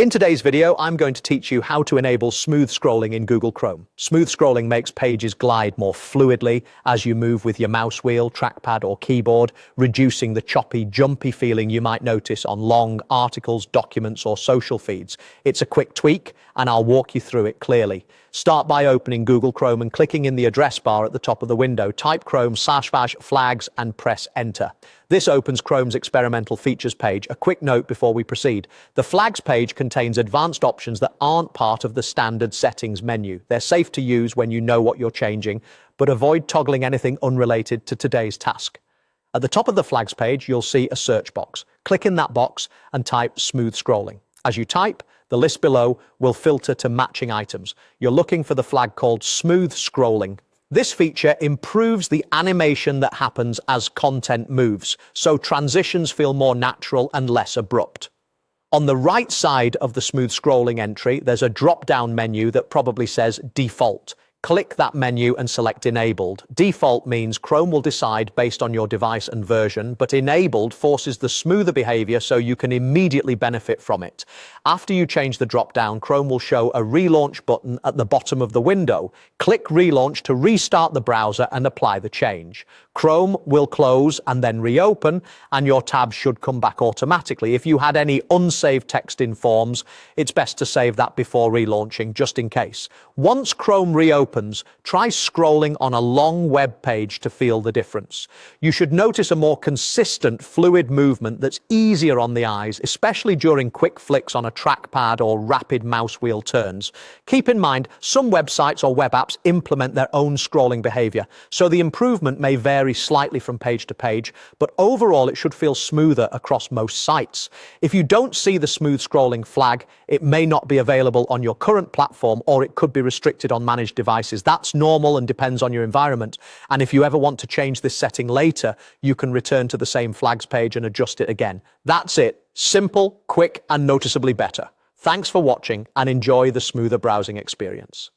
In today's video, I'm going to teach you how to enable smooth scrolling in Google Chrome. Smooth scrolling makes pages glide more fluidly as you move with your mouse wheel, trackpad, or keyboard, reducing the choppy, jumpy feeling you might notice on long articles, documents, or social feeds. It's a quick tweak, and I'll walk you through it clearly. Start by opening Google Chrome and clicking in the address bar at the top of the window. Type Chrome/flags and press enter. This opens Chrome's experimental features page. A quick note before we proceed. The flags page contains advanced options that aren't part of the standard settings menu. They're safe to use when you know what you're changing, but avoid toggling anything unrelated to today's task. At the top of the flags page, you'll see a search box. Click in that box and type smooth scrolling. As you type, the list below will filter to matching items. You're looking for the flag called smooth scrolling. This feature improves the animation that happens as content moves, so transitions feel more natural and less abrupt. On the right side of the smooth scrolling entry, there's a drop-down menu that probably says Default. Click that menu and select Enabled. Default means Chrome will decide based on your device and version, but Enabled forces the smoother behavior so you can immediately benefit from it. After you change the drop-down, Chrome will show a relaunch button at the bottom of the window. Click Relaunch to restart the browser and apply the change. Chrome will close and then reopen, and your tab should come back automatically. If you had any unsaved text in Forms, it's best to save that before relaunching, just in case. Once Chrome reopens, try scrolling on a long web page to feel the difference. You should notice a more consistent, fluid movement that's easier on the eyes, especially during quick flicks on a trackpad or rapid mouse wheel turns. Keep in mind, some websites or web apps implement their own scrolling behavior, so the improvement may vary slightly from page to page, but overall it should feel smoother across most sites. If you don't see the smooth scrolling flag, it may not be available on your current platform, or it could be restricted on managed devices. That's normal and depends on your environment. And if you ever want to change this setting later, you can return to the same flags page and adjust it again. That's it. Simple, quick, and noticeably better. Thanks for watching, and enjoy the smoother browsing experience.